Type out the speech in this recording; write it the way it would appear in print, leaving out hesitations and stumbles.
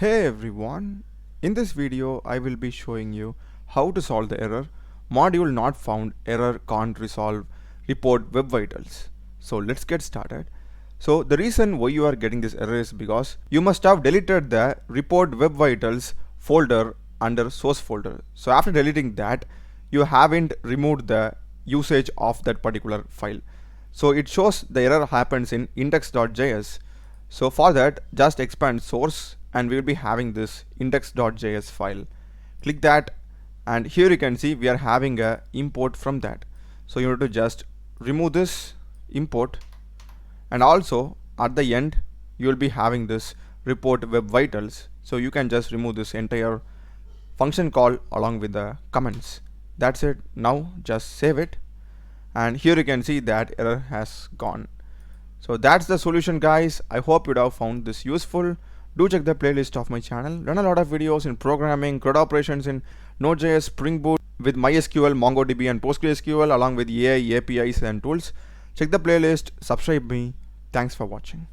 Hey everyone, in this video I will be showing you how to solve the error module not found error can't resolve report web vitals. So let's get started. So the reason why you are getting this error is because you must have deleted the report web vitals folder under source folder. So after deleting that, you haven't removed the usage of that particular file. So it shows the error happens in index.js. So for that, just expand source and we will be having this index.js file. Click that and here you can see we are having a import from that. So you need to just remove this import, and also at the end you will be having this report web vitals. So you can just remove this entire function call along with the comments. That's it. Now just save it, and here you can see that error has gone. So that's the solution, guys. I hope you have found this useful. Do check the playlist of my channel. Run a lot of videos in programming, CRUD operations in Node.js, Spring Boot with MySQL, MongoDB and PostgreSQL along with AI, APIs and tools. Check the playlist, subscribe me. Thanks for watching.